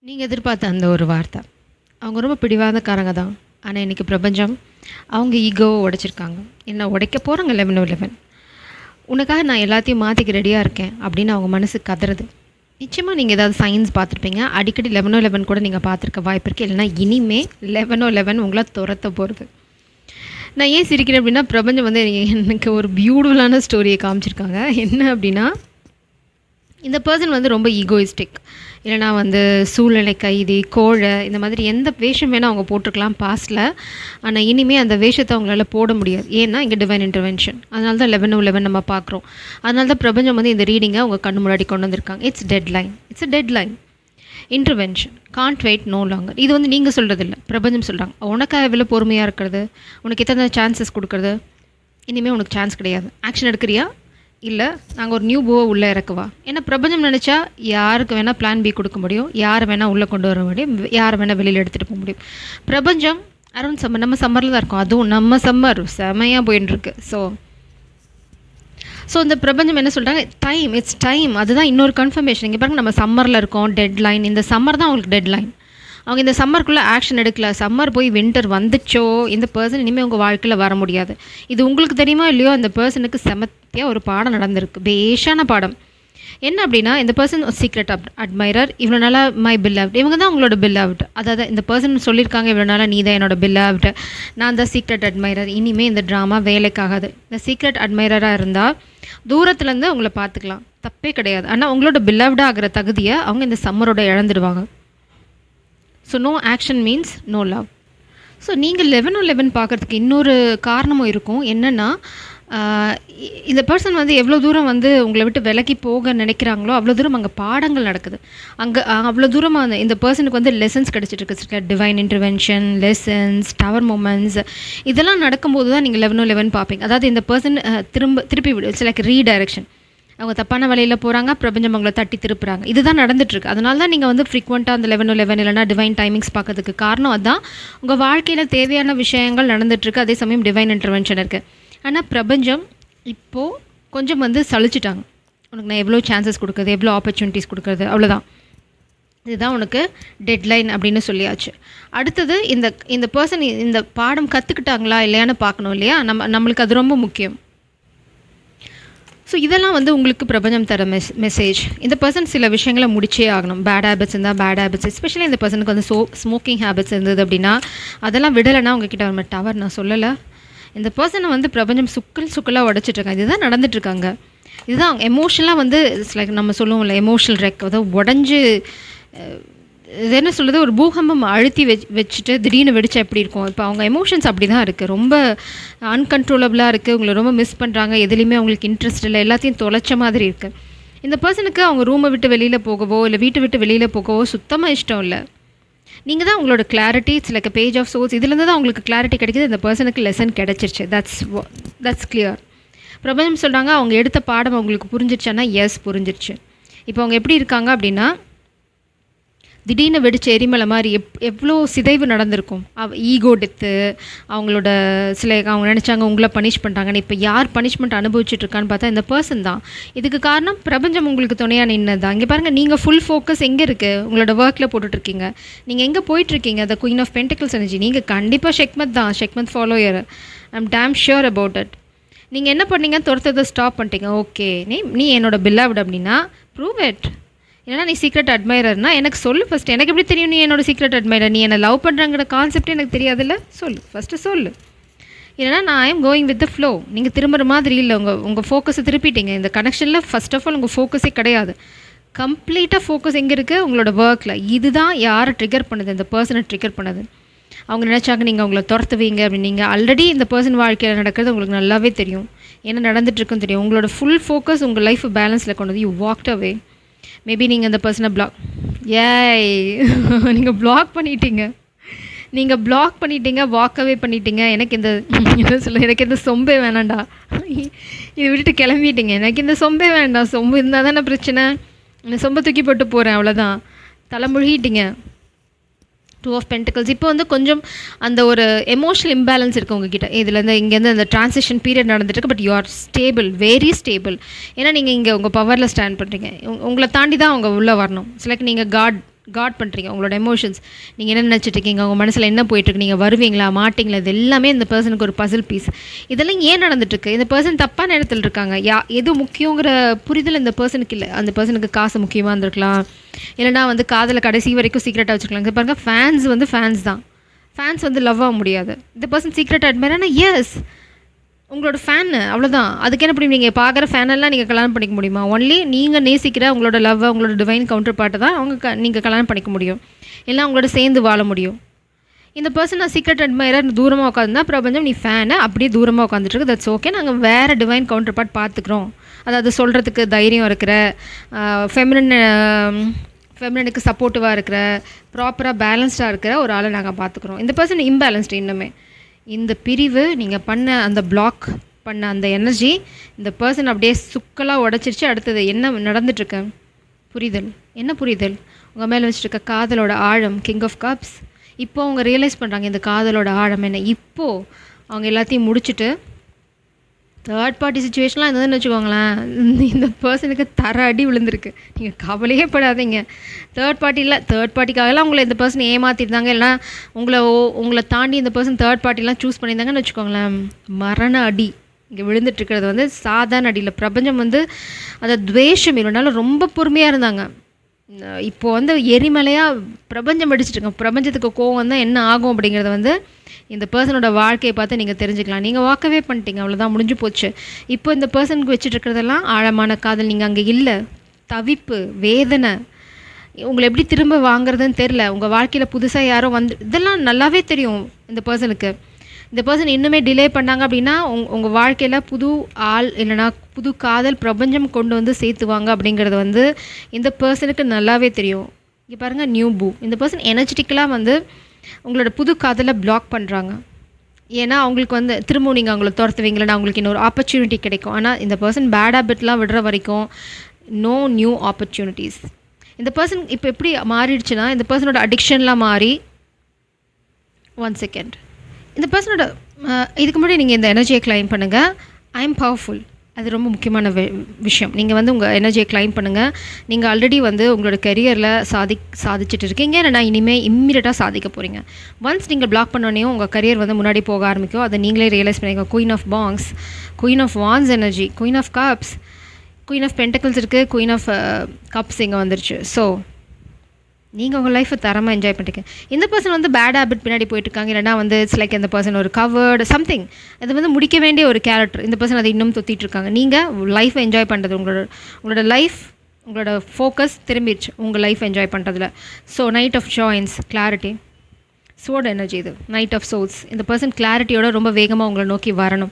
நீங்க எதிர்பார்த்த அந்த ஒரு வார்த்தை. அவங்க ரொம்ப பிடிவாதக்காரங்க தான். ஆனா, இன்னைக்கு பிரபஞ்சம் அவங்க ஈகோவ உடைச்சிருக்காங்க. என்ன உடைக்க போறாங்க 11:11. உனக்காக நான் எல்லாத்தையும் மாத்திக்க ரெடியா இருக்கேன் அப்படின்னு அவங்க மனசு கதறுது. நிச்சயமா நீங்க ஏதாவது சயின்ஸ் பார்த்துருப்பீங்க. அடிக்கடி 11:11 கூட நீங்க பார்த்துருக்க வாய்ப்பு இருக்கு. இல்லைன்னா இனிமே 11:11 உங்கள துரத்த போறது. நான் ஏன் சிரிக்கிறேன் அப்படின்னா, பிரபஞ்சம் வந்து எனக்கு ஒரு பியூட்டிஃபுல்லான ஸ்டோரியை காமிச்சிருக்காங்க. என்ன அப்படின்னா, இந்த பர்சன் வந்து ரொம்ப ஈகோயிஸ்டிக். இல்லைனா வந்து சூழ்நிலை கைதி, கோழை இந்த மாதிரி எந்த வேஷம் வேணால் அவங்க போட்டிருக்கலாம் பாஸ்ட்டில். ஆனால் இனிமேல் அந்த வேஷத்தை அவங்களால போட முடியாது. ஏன்னா இங்கே டிவைன் இன்டர்வென்ஷன். அதனால தான் 11:11 நம்ம பார்க்குறோம். அதனால தான் பிரபஞ்சம் வந்து இந்த ரீடிங்கை அவங்க கண்ணு முன்னாடி கொண்டு வந்திருக்காங்க. It's deadline, it's a deadline. Intervention can't wait no longer. இது வந்து நீங்கள் சொல்கிறது இல்லை, பிரபஞ்சம் சொல்கிறாங்க. உனக்காக எவ்வளோ பொறுமையாக இருக்கிறது, உனக்கு எத்தனை சான்சஸ் கொடுக்குறது, இனிமேல் உனக்கு சான்ஸ் கிடையாது. ஆக்ஷன் எடுக்கிறியா, இல்லை நாங்கள் ஒரு நியூ பூவை உள்ளே இறக்குவா. ஏன்னா பிரபஞ்சம் நினச்சா யாருக்கு வேணால் பிளான் பி கொடுக்க முடியும், யாரை வேணால் உள்ளே கொண்டு வர முடியும், யாரை வேணால் வெளியில் எடுத்துகிட்டு போக முடியும். பிரபஞ்சம் அரௌண்ட் சம்மர், நம்ம சம்மரில் தான் இருக்கோம். அதுவும் நம்ம சம்மர் செமையாக போயின்ட்டுருக்கு. ஸோ இந்த பிரபஞ்சம் என்ன சொல்கிறாங்க, டைம், இட்ஸ் டைம். அதுதான் இன்னொரு கன்ஃபர்மேஷன். இங்கே பாருங்கள், நம்ம சம்மரில் இருக்கோம், டெட்லைன். இந்த சம்மர் தான் அவங்களுக்கு டெட்லைன். அவங்க இந்த சம்மருக்குள்ளே ஆக்ஷன் எடுக்கல. சம்மர் போய் வின்டர் வந்துச்சோ, இந்த பர்சன் இனிமேல் உங்கள் வாழ்க்கையில் வர முடியாது. இது உங்களுக்கு தெரியுமா இல்லையோ, அந்த பர்சனுக்கு செமத்தியாக ஒரு பாடம் நடந்திருக்கு, பேஷான பாடம். என்ன அப்படின்னா, இந்த பர்சன் சீக்ரெட் அட்மைரர். இவ்வளோ நாளாக மை பில்லவ்ட், இவங்க தான் உங்களோட பில்லவ்ட். அதாவது இந்த பர்சன் சொல்லியிருக்காங்க, இவ்வளோ நாளாக நீ தான் என்னோட பில்லவ்ட், நான் தான் சீக்ரெட் அட்மைரர். இனிமேல் இந்த ட்ராமா வேலைக்காகாது. இந்த சீக்ரெட் அட்மைரராக இருந்தால் தூரத்துலேருந்து உங்களை பார்த்துக்கலாம், தப்பே கிடையாது. ஆனால் உங்களோட பில்லவ்டாக ஆகிற தகுதியை அவங்க இந்த சம்மரோட இழந்துடுவாங்க. So no action means no love. So நீங்கள் 11:11 பார்க்குறதுக்கு இன்னொரு காரணமும் இருக்கும். என்னென்னா, இந்த பர்சன் வந்து எவ்வளோ தூரம் வந்து உங்களை விட்டு விலகி போக நினைக்கிறாங்களோ அவ்வளோ தூரம் அங்கே பாடங்கள் நடக்குது. அங்கே அவ்வளோ தூரமாக இந்த பர்சனுக்கு வந்து லெசன்ஸ் கிடச்சிட்ருக்கு. Divine intervention, lessons, tower moments, இதெல்லாம் நடக்கும்போது தான் நீங்கள் 11:11 பார்ப்பீங்க. அதாவது இந்த பர்சன் திருப்பி விடு, இட்ஸ் லைக் ரீடைரக்ஷன். அவங்க தப்பான வழியில் போகிறாங்க, பிரபஞ்சம் அவங்கள தட்டி திருப்புறாங்க. இதுதான் நடந்துட்டுருக்கு. அதனால தான் நீங்கள் வந்து ஃப்ரீக்வெண்ட்டாக அந்த 11:11 இல்லைனா டிவைன் டைமிங்ஸ் பார்க்கறதுக்கு காரணம் அதுதான். உங்கள் வாழ்க்கையில் தேவையான விஷயங்கள் நடந்துகிட்ருக்கு, அதே சமயம் டிவைன் இன்டர்வென்ஷன் இருக்குது. ஆனால் பிரபஞ்சம் இப்போது கொஞ்சம் வந்து சலிச்சிட்டாங்க. உனக்கு நான் எவ்வளோ சான்சஸ் கொடுக்குறது, எவ்வளோ ஆப்பர்ச்சுனிட்டிஸ் கொடுக்குறது, அவ்வளோதான். இதுதான் உனக்கு டெட்லைன் அப்படின்னு சொல்லியாச்சு. அடுத்தது இந்த பர்சன் இந்த பாடம் கற்றுக்கிட்டாங்களா இல்லையான்னு பார்க்கணும் இல்லையா, நம்மளுக்கு அது ரொம்ப முக்கியம். ஸோ இதெல்லாம் வந்து உங்களுக்கு பிரபஞ்சம் தர மெசேஜ். இந்த பர்சன் சில விஷயங்களை முடிச்சே ஆகணும். பேட் ஹேபிட்ஸ் இருந்தால் பேட் ஹேபிட்ஸ், எஸ்பெஷலி இந்த பர்சனுக்கு வந்து ஸ்மோக்கிங் ஹேபிட்ஸ் இருந்தது அப்படின்னா அதெல்லாம் விடலைன்னா உங்ககிட்ட ஒரு டவர் நான் சொல்லலை. இந்த பர்சனை வந்து பிரபஞ்சம் சுக்கலாக உடச்சிட்ருக்காங்க. இதுதான் நடந்துட்டுருக்காங்க. இதுதான் அவங்க எமோஷனலாக வந்து இட்ஸ் லைக் நம்ம சொல்லுவோம்ல, எமோஷனல் ரெக், அதாவது உடஞ்சி இது என்ன சொல்கிறது, ஒரு பூகம்பம் அழுத்தி வச்சுட்டு திடீர்னு வெடிச்சா எப்படி இருக்கும். இப்போ அவங்க எமோஷன்ஸ் அப்படி தான் இருக்குது. ரொம்ப அன்கண்ட்ரோலபிளாக இருக்குது. உங்களை ரொம்ப மிஸ் பண்ணுறாங்க. எதுலேயுமே அவங்களுக்கு இன்ட்ரெஸ்ட் இல்லை. எல்லாத்தையும் தொலைச்ச மாதிரி இருக்குது. இந்த பர்சனுக்கு அவங்க ரூமை விட்டு வெளியில் போகவோ இல்லை வீட்டை விட்டு வெளியில் போகவோ சுத்தமாக இஷ்டம் இல்லை. நீங்கள் தான் உங்களோட clarity, it's like a page of source. இதுலேருந்து தான் உங்களுக்கு கிளாரிட்டி கிடைக்கிது. இந்த பர்சனுக்கு லெசன் கிடச்சிருச்சு. That's clear. பிரபஞ்சம் சொல்கிறாங்க, அவங்க எடுத்த பாடம் அவங்களுக்கு புரிஞ்சிருச்சானா எஸ் புரிஞ்சிருச்சு. இப்போ அவங்க எப்படி இருக்காங்க அப்படின்னா, திடீர்னு வெடிச்ச எரிமலை மாதிரி எவ்வளோ சிதைவு நடந்திருக்கும். ஈகோ டெத்து, அவங்களோட அவங்க நினச்சாங்க உங்களை பனிஷ் பண்ணுறாங்கன்னு. இப்போ யார் பனிஷ்மெண்ட் அனுபவிச்சுட்ருக்கான்னு பார்த்தா இந்த பர்சன் தான். இதுக்கு காரணம் பிரபஞ்சம் உங்களுக்கு துணையாக நின்று தான். இங்கே பாருங்கள், நீங்கள் ஃபுல் ஃபோக்கஸ் எங்கே இருக்குது, உங்களோட ஒர்க்கில் போட்டுட்ருக்கீங்க. நீங்கள் எங்கே போயிட்டுருக்கீங்க, the queen of pentacles energy. நீங்கள் கண்டிப்பாக ஷெக்மத் தான், ஷெக்மத் follower. I'm damn sure about it. நீங்கள் என்ன பண்ணீங்க, துரத்ததை ஸ்டாப் பண்ணிட்டீங்க. ஓகே, நீ என்னோட பில்லவ்ட் அப்படின்னா ப்ரூவ் இட். ஏன்னா நீ சீக்ரெட் அட்மைரர்னா எனக்கு சொல்லு ஃபஸ்ட்டு. எனக்கு எப்படி தெரியும் நீ என்னோட சீக்ரெட் அட்மைரர்? நீ என்னை லவ் பண்ணுறங்கிற கான்செப்டே எனக்கு தெரியாதுல்ல. ஃபஸ்ட்டு சொல்லு. இல்லைனா நான் I am going with the flow. நீங்கள் திரும்புகிற மாதிரி இல்லை. உங்கள் ஃபோக்கஸை திருப்பிட்டீங்க. இந்த கனெக்ஷனில் ஃபஸ்ட் ஆஃப் ஆல் உங்கள் ஃபோக்கஸே கிடையாது. கம்ப்ளீட்டாக ஃபோக்கஸ் எங்கே இருக்குது, உங்களோட ஒர்க்கில். இதுதான் யாரை ட்ரிகர் பண்ணுது, இந்த பர்சனை ட்ரிகர் பண்ணுது. அவங்க நினச்சாங்க நீங்கள் அவங்கள துரத்துவீங்க அப்படின்னு. நீங்கள் ஆல்ரெடி இந்த பர்சன் வாழ்க்கையில் நடக்கிறது உங்களுக்கு நல்லாவே தெரியும். என்ன நடந்துகிட்ருக்குன்னு தெரியும். உங்களோட ஃபுல் ஃபோக்கஸ் உங்கள் லைஃப் பேலன்ஸில் கொண்டு வந்து யூ வாக்ட் அவே. மேபி நீங்கள் இந்த பர்சனை நீங்கள் பிளாக் பண்ணிட்டீங்க, வாக்கவே பண்ணிட்டீங்க. எனக்கு இந்த சொம்பே வேணாண்டா, இதை விட்டுட்டு கிளம்பிட்டீங்க. எனக்கு இந்த சொம்பே வேண்டாம். சொம்பு இருந்தால் தானே பிரச்சனை. இந்த சொம்பை தூக்கி போட்டு போகிறேன், அவ்வளோதான். தலைமுழுகிட்டீங்க. 2 ஆஃப் பென்டிகல்ஸ். இப்போ வந்து கொஞ்சம் அந்த ஒரு எமோஷனல் இம்பேலன்ஸ் இருக்குது உங்ககிட்ட. இதுலேருந்து இங்கேருந்து அந்த ட்ரான்சிஷன் பீரியட் நடந்துட்டுருக்கு. But you are stable, very stable. ஏன்னா நீங்கள் இங்கே உங்கள் பவரில் ஸ்டாண்ட் பண்ணுறீங்க. உங்களை தாண்டி தான் அவங்க உள்ளே வரணும். சிலக்கு நீங்கள் காட் காட் பண்ணுறீங்க உங்களோட எமோஷன்ஸ். நீங்கள் என்ன நினச்சிட்டு இருக்கீங்க, உங்கள் மனசில் என்ன போயிட்டுருக்கு, நீங்கள் வருவீங்களா மாட்டிங்களா, இது எல்லாமே இந்த பர்சனுக்கு ஒரு பசில் பீஸ். இதெல்லாம் ஏன் நடந்துட்டுருக்கு, இந்த பர்சன் தப்பான இடத்துல இருக்காங்க, எது முக்கியங்கிற புரிதல் இந்த பர்சனுக்கு இல்லை. அந்த பர்சனுக்கு காசு முக்கியமாக இருந்திருக்கலாம், இல்லைனா வந்து காதலை கடைசி வரைக்கும் சீக்ரெட்டாக வச்சுருக்கலாம். இது பாருங்கள், ஃபேன்ஸ் தான். ஃபேன்ஸ் வந்து லவ் ஆக முடியாது. இந்த பர்சன் சீக்ரெட் அட்மையர்னா எஸ் உங்களோட ஃபேனு, அவ்வளோதான். அதுக்கு என்ன பண்ணி நீங்கள் பார்க்குற ஃபேனெல்லாம் நீங்கள் கல்யாணம் பண்ணிக்க முடியுமா? ஒன்லி நீங்கள் நேசிக்கிற உங்களோட லவ்வை, உங்களோட டிவைன் கவுண்டர் பார்ட்டை தான் அவங்க நீங்கள் கல்யாணம் பண்ணிக்க முடியும், இல்லை அவங்களோட சேர்ந்து வாழ முடியும். இந்த பர்சன் நான் சீக்ரெட் அட்மையர் தூரமாக உட்காந்துருந்தா பிரபஞ்சம் நீ ஃபேனு அப்படியே தூரமாக உட்காந்துட்டுருக்கு, தட்ஸ் ஓகே, நாங்கள் வேறு டிவைன் கவுண்டர் பார்ட் பார்த்துக்குறோம். அதாவது சொல்கிறதுக்கு தைரியம் இருக்கிற, ஃபெமினனுக்கு சப்போர்ட்டிவாக இருக்கிற, ப்ராப்பராக பேலன்ஸ்டாக இருக்கிற ஒரு ஆளை நாங்கள் பார்த்துக்குறோம். இந்த பர்சன் இம்பேலன்ஸ்டு இன்னுமே. இந்த பிரிவு நீங்கள் பண்ண அந்த பிளாக் பண்ண அந்த எனர்ஜி இந்த பர்சன் அப்படியே சுக்கலாக உடச்சிருச்சு. அடுத்தது என்ன நடந்துட்டுருக்கு புரிதல், என்ன புரிதல், உங்கள் மேலே வச்சுருக்க காதலோட ஆழம், கிங் ஆஃப் கப்ஸ். இப்போது அவங்க ரியலைஸ் பண்ணுறாங்க இந்த காதலோட ஆழம் என்ன. இப்போது அவங்க எல்லாத்தையும் முடிச்சுட்டு தேர்ட் பார்ட்டி சுச்சுவேஷன்லாம் இருந்ததுன்னு வச்சுக்கோங்களேன், இந்த பர்சனுக்கு தர அடி விழுந்திருக்கு. நீங்கள் கவலையே படாதீங்க. தேர்ட் பார்ட்டிக்காகலாம் உங்களை இந்த பர்சன் ஏமாற்றிருந்தாங்க, இல்லைனா உங்களை தாண்டி இந்த பர்சன் தேர்ட் பார்ட்டிலாம் சூஸ் பண்ணியிருந்தாங்கன்னு வச்சுக்கோங்களேன், மரண அடி இங்கே விழுந்துட்டுருக்கிறது வந்து சாதாரண அடியில். பிரபஞ்சம் வந்து அதை துவேஷம் இல்லைனாலும் ரொம்ப பொறுமையாக இருந்தாங்க. இப்போது வந்து எரிமலையாக பிரபஞ்சம் அடிச்சிட்ருக்கோம். பிரபஞ்சத்துக்கு கோவம் தான் என்ன ஆகும் அப்படிங்கிறத வந்து இந்த பர்சனோட வாழ்க்கையை பார்த்து நீங்கள் தெரிஞ்சுக்கலாம். நீங்கள் வாக்கவே பண்ணிட்டீங்க, அவ்வளோதான், முடிஞ்சு போச்சு. இப்போ இந்த பர்சனுக்கு வச்சுட்ருக்கிறதெல்லாம் ஆழமான காதல். நீங்கள் அங்கே இல்லை, தவிப்பு, வேதனை, உங்களை எப்படி திரும்ப வாங்குறதுன்னு தெரில, உங்கள் வாழ்க்கையில் புதுசாக யாரோ வந்து, இதெல்லாம் நல்லாவே தெரியும் இந்த பர்சனுக்கு. இந்த பர்சன் இன்னுமே டிலே பண்ணாங்க அப்படின்னா உங்கள் வாழ்க்கையில் புது ஆள் இல்லைனா புது காதல் பிரபஞ்சம் கொண்டு வந்து சேர்த்துவாங்க அப்படிங்கிறது வந்து இந்த பர்சனுக்கு நல்லாவே தெரியும். இங்கே பாருங்கள், நியூ பூ. இந்த பர்சன் எனர்ஜெட்டிக்கலாக வந்து உங்களோட புது காதலை பிளாக் பண்ணுறாங்க. ஏன்னா அவங்களுக்கு வந்து திரும்பவும் நீங்கள் அவங்கள துரத்துவீங்களா, அவங்களுக்கு இன்னொரு ஆப்பர்ச்சுனிட்டி கிடைக்கும். ஆனால் இந்த பர்சன் பேட் ஹேபிட்லாம் விடுற வரைக்கும் நோ நியூ ஆப்பர்ச்சுனிட்டிஸ். இந்த பர்சன் இப்போ எப்படி மாறிடுச்சுன்னா, இந்த பர்சனோட அடிக்ஷன்லாம் மாறி, ஒன் செகண்ட், இந்த பர்சனோட இதுக்கு முன்னாடி நீங்கள் இந்த எனர்ஜியை கிளைம் பண்ணுங்கள். ஐ எம் பவர்ஃபுல், அது ரொம்ப முக்கியமான விஷயம். நீங்கள் வந்து உங்கள் எனர்ஜியை கிளைம் பண்ணுங்கள். நீங்கள் ஆல்ரெடி வந்து உங்களோட கெரியரில் சாதிச்சுட்டு இருக்கீங்க, இல்லைனா இனிமேல் இம்மீடியட்டாக சாதிக்க போகிறீங்க. ஒன்ஸ் நீங்கள் பிளாக் பண்ணோடனே உங்கள் கரியர் வந்து முன்னாடி போக ஆரம்பிக்கும். அதை நீங்களே ரியலைஸ் பண்ணிங்க. Queen of pangs, queen of wands energy, queen of cups, queen of pentacles இருக்குது, குயின் ஆஃப் கப்ஸ் இங்கே வந்துருச்சு. ஸோ நீங்கள் உங்கள் லைஃப்பை தரமாக என்ஜாய் பண்ணிட்டீங்க. இந்த பர்சன் வந்து பேட் ஹேபிட் பின்னாடி போயிட்டுருக்காங்க, இல்லைனா வந்து இட்ஸ் லைக் இந்த பர்சன் ஒரு கவர்டு சம்திங், அது வந்து முடிக்க வேண்டிய ஒரு கேரக்டர். இந்த பர்சன் அதை இன்னும் தொத்திட்டுருக்காங்க. நீங்கள் லைஃப்பை என்ஜாய் பண்ணுறது, உங்களோட லைஃப், உங்களோட ஃபோக்கஸ் திரும்பிடுச்சு உங்கள் லைஃப் என்ஜாய் பண்ணுறதுல. So knight of joins, clarity, sword energy, இது நைட் ஆஃப் சோல்ஸ். இந்த பர்சன் கிளாரிட்டியோட ரொம்ப வேகமாக உங்களை நோக்கி வரணும்.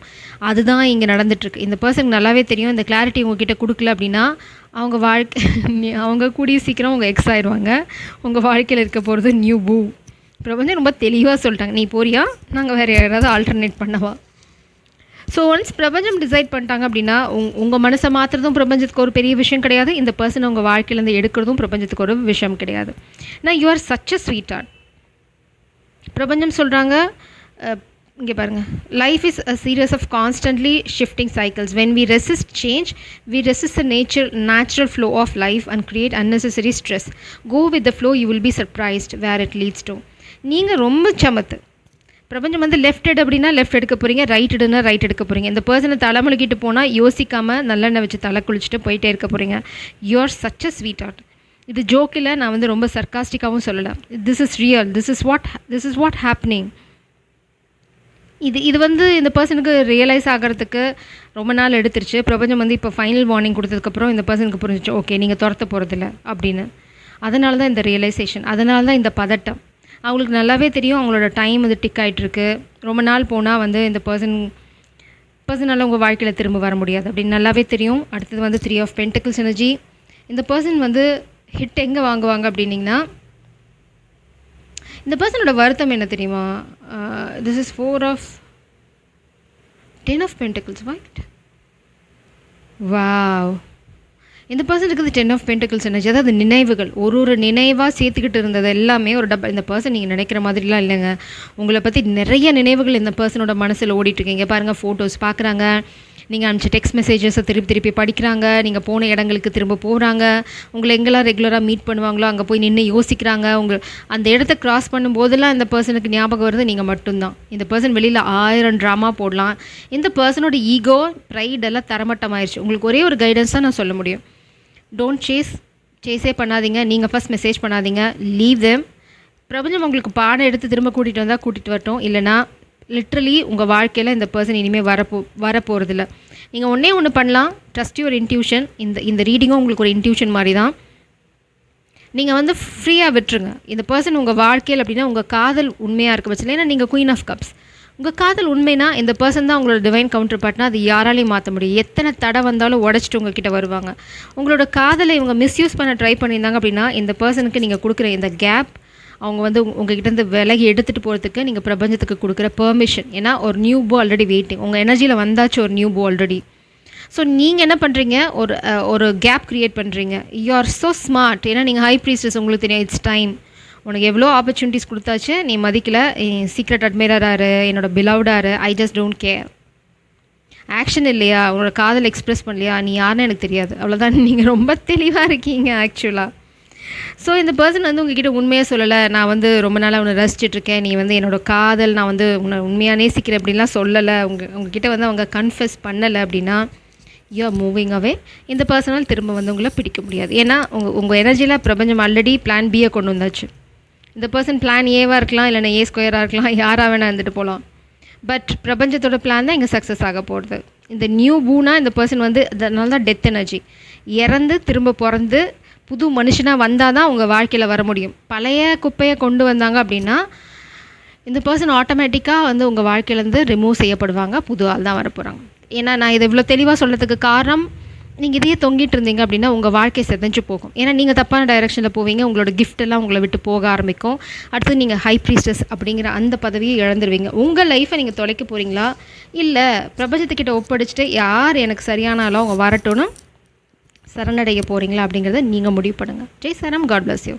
அதுதான் இங்கே நடந்துகிட்ருக்கு. இந்த பர்சனுக்கு நல்லாவே தெரியும், இந்த கிளாரிட்டி உங்ககிட்ட கொடுக்கல அப்படின்னா அவங்க கூடிய சீக்கிரம் உங்கள் எக்ஸ் ஆயிடுவாங்க. உங்கள் வாழ்க்கையில் இருக்க போகிறது நியூ பூ. பிரபஞ்சம் ரொம்ப தெளிவாக சொல்லிட்டாங்க, நீ போறியா, நாங்கள் வேறு யாராவது ஆல்டர்னேட் பண்ணவா. ஸோ ஒன்ஸ் பிரபஞ்சம் டிசைட் பண்ணிட்டாங்க அப்படின்னா உங்கள் மனசை மாற்றுறதும் பிரபஞ்சத்துக்கு ஒரு பெரிய விஷயம் கிடையாது. இந்த பர்சன் உங்கள் வாழ்க்கையிலேருந்து எடுக்கிறதும் பிரபஞ்சத்துக்கு ஒரு விஷயம் கிடையாது. நான் you are such a sweetheart. பிரபஞ்சம் சொல்கிறாங்க, இங்கே பாருங்கள், life is a series of constantly shifting cycles. When we resist change, we resist the natural flow of life and create unnecessary stress. Go with the flow, you will be surprised where it leads to. நீங்கள் ரொம்ப சமத்து. பிரபஞ்சம் வந்து left எடு அப்படின்னா left எடுக்க போகிறீங்க, right எடுன்னா right எடுக்க போகிறீங்க. இந்த பர்சனை தலைமுழுக்கிட்டு போனால் யோசிக்காமல் நல்லெண்ணெய் வச்சு தலை குளிச்சுட்டு போயிட்டே இருக்க போகிறீங்க. You are such a sweet art. இது ஜோக்கில் நான் வந்து ரொம்ப சர்க்காஸ்டிக்காகவும் சொல்லலை. This is real, this is what happening. இது வந்து இந்த பர்சனுக்கு ரியலைஸ் ஆகிறதுக்கு ரொம்ப நாள் எடுத்துருச்சு. பிரபஞ்சம் வந்து இப்போ ஃபைனல் வார்னிங் கொடுத்ததுக்கப்புறம் இந்த பர்சனுக்கு புரிஞ்சிச்சு, ஓகே நீங்கள் துரத்த போகிறதில்ல அப்படின்னு. அதனால தான் இந்த ரியலைசேஷன், அதனால தான் இந்த பதட்டம். அவங்களுக்கு நல்லாவே தெரியும் அவங்களோட டைம் வந்து டிக் ஆகிட்டுருக்கு. ரொம்ப நாள் போனால் வந்து இந்த பர்சனால் உங்கள் வாழ்க்கையில் திரும்ப வர முடியாது அப்படின்னு நல்லாவே தெரியும். அடுத்தது வந்து 3 ஆஃப் பென்டக்கிள்ஸ் எனர்ஜி. இந்த பர்சன் வந்து ஹிட் எங்கே வாங்குவாங்க அப்படின்னிங்கன்னா, இந்த பர்சனோட வருத்தம் என்ன தெரியுமா, this is 4 of 10 of pentacles. Right, wow. இந்த பர்சனுக்கு 10 ஆஃப் பென்டக்கிள்ஸ் எனர்ஜி, அதாவது நினைவுகள், ஒரு நினைவாக சேர்த்துக்கிட்டு இருந்தது எல்லாமே ஒரு டப்பா. இந்த பர்சன் நீங்கள் நினைக்கிற மாதிரிலாம் இல்லைங்க. உங்களை பற்றி நிறைய நினைவுகள் இந்த பர்சனோட மனசில் ஓடிட்டுருக்கீங்க. பாருங்கள், ஃபோட்டோஸ் பார்க்குறாங்க, நீங்கள் அனுப்பிச்ச டெக்ஸ்ட் மெசேஜஸை திருப்பி படிக்கிறாங்க, நீங்கள் போன இடங்களுக்கு திரும்ப போகிறாங்க, உங்களை எங்கெல்லாம் ரெகுலராக மீட் பண்ணுவாங்களோ அங்கே போய் நின்று யோசிக்கிறாங்க. அந்த இடத்த க்ராஸ் பண்ணும்போதெல்லாம் இந்த பர்சனுக்கு ஞாபகம் வருது நீங்கள் மட்டும்தான். இந்த பர்சன் வெளியில் 1000 ட்ராமா போடலாம். இந்த பர்சனோட ஈகோ, ப்ரைட் எல்லாம் தரமட்டமாயிருச்சு. உங்களுக்கு ஒரே ஒரு கைடன்ஸ் தான் நான் சொல்ல முடியும். டோன்ட் சேஸே பண்ணாதீங்க. நீங்கள் ஃபஸ்ட் மெசேஜ் பண்ணாதீங்க. Leave them. பிரபஞ்சம் உங்களுக்கு பாடம் எடுத்து திரும்ப கூட்டிகிட்டு வந்தால் கூட்டிகிட்டு வரட்டும். இல்லைனா லிட்ரலி உங்கள் வாழ்க்கையில் இந்த பர்சன் இனிமேல் வரப்போகிறதில்ல. நீங்கள் ஒன்று பண்ணலாம். Trust your intuition. இந்த ரீடிங்கும் உங்களுக்கு ஒரு இன்ட்யூஷன் மாதிரி தான். நீங்கள் ஃப்ரீயாக விட்டுருங்க. இந்த பர்சன் உங்கள் வாழ்க்கையில் அப்படின்னா உங்கள் காதல் உண்மையாக இருக்க பட்சத்தில், ஏன்னா நீங்கள் குயின் ஆஃப் கப்ஸ், உங்கள் காதல் உண்மைனா இந்த பர்சன் தான் உங்களோட டிவைன் கவுண்டர் பார்ட்னா அது யாராலையும் மாற்ற முடியும். எத்தனை தடை வந்தாலும் உடச்சிட்டு உங்ககிட்ட வருவாங்க. உங்களோட காதலை இவங்க மிஸ்யூஸ் பண்ண ட்ரை பண்ணியிருந்தாங்க அப்படின்னா இந்த பர்சனுக்கு நீங்கள் கொடுக்குற இந்த கேப் அவங்க உங்ககிட்டேருந்து விலகி எடுத்துகிட்டு போகிறதுக்கு நீங்கள் பிரபஞ்சத்துக்கு கொடுக்குற பெர்மிஷன். ஏன்னா ஒரு நியூ போ ஆல்ரெடி வெயிட்டிங், உங்கள் எனர்ஜியில் வந்தாச்சு ஒரு நியூ போ ஆல்ரெடி. ஸோ நீங்கள் என்ன பண்ணுறீங்க, ஒரு கேப் க்ரியேட் பண்ணுறீங்க. You are so smart. ஏன்னா நீங்கள் ஹை ப்ரீஸ்டஸ், உங்களுக்கு தெரியும் இட்ஸ் டைம். உனக்கு எவ்வளோ ஆப்பர்ச்சுனிட்டிஸ் கொடுத்தாச்சு, நீ மதிக்கல. சீக்ரெட் அட்மைரராரு, என்னோட பிலவ்டாரு, I just don't care. Action இல்லையா, உன்னோட காதல் எக்ஸ்ப்ரெஸ் பண்ணலையா, நீ யாருன்னு எனக்கு தெரியாது. அவ்வளோதான். நீங்கள் ரொம்ப தெளிவாக இருக்கீங்க ஆக்சுவலாக. ஸோ இந்த பர்சன் உங்ககிட்ட உண்மையாக சொல்லலை. நான் ரொம்ப நாளாக உன்னை ரசிச்சிட்ருக்கேன், நீ என்னோட காதல், நான் உன்னை உண்மையாக நேசிக்கிறேன் அப்படின்லாம் சொல்லலை. உங்ககிட்ட அவங்க கன்ஃபெஸ் பண்ணலை அப்படின்னா யூ ஆர் மூவிங் அவே. இந்த பர்சனால் திரும்ப உங்களை பிடிக்க முடியாது. ஏன்னா உங்கள் எனர்ஜியில் பிரபஞ்சம் ஆல்ரெடி பிளான் பியை கொண்டு வந்தாச்சு. இந்த பர்சன் பிளான் ஏவாக இருக்கலாம், இல்லைனா ஏ ஸ்கொயராக இருக்கலாம், யாராக வேணால் இருந்துட்டு போகலாம். பட் பிரபஞ்சத்தோட பிளான் தான் இங்கே சக்ஸஸ் ஆக போகிறது. இந்த நியூ பூனா இந்த பர்சன் அதனால தான் டெத் எனர்ஜி. இறந்து திரும்ப பிறந்து புது மனுஷனாக வந்தால் தான் உங்கள் வாழ்க்கையில் வர முடியும். பழைய குப்பையை கொண்டு வந்தாங்க அப்படின்னா இந்த பர்சன் ஆட்டோமேட்டிக்காக உங்கள் வாழ்க்கையிலேருந்து ரிமூவ் செய்யப்படுவாங்க. புது ஆள் தான் வரப்போகிறாங்க. ஏன்னா நான் இதை இவ்வளோ தெளிவாக சொல்கிறதுக்கு காரணம், நீங்கள் இதையே தொங்கிட்டு இருந்தீங்க அப்படின்னா உங்கள் வாழ்க்கை செதஞ்சு போகும். ஏன்னா நீங்கள் தப்பான டைரெக்ஷனில் போவீங்க. உங்களோட கிஃப்டெல்லாம் உங்களை விட்டு போக ஆரம்பிக்கும். அடுத்து நீங்கள் ஹை ப்ரீஸ்டஸ் அப்படிங்கிற அந்த பதவியை இழந்துருவீங்க. உங்கள் லைஃப்பை நீங்கள் தொலைக்க போகிறீங்களா, இல்லை பிரபஞ்சத்துக்கிட்ட ஒப்படைச்சிட்டு யார் எனக்கு சரியான ஆளோ அவங்க வரட்டும்னு சரணடைய போகிறீங்களா அப்படிங்கிறத நீங்கள் முடிவு பண்ணுங்கள். ஜெய் சரம். God bless you.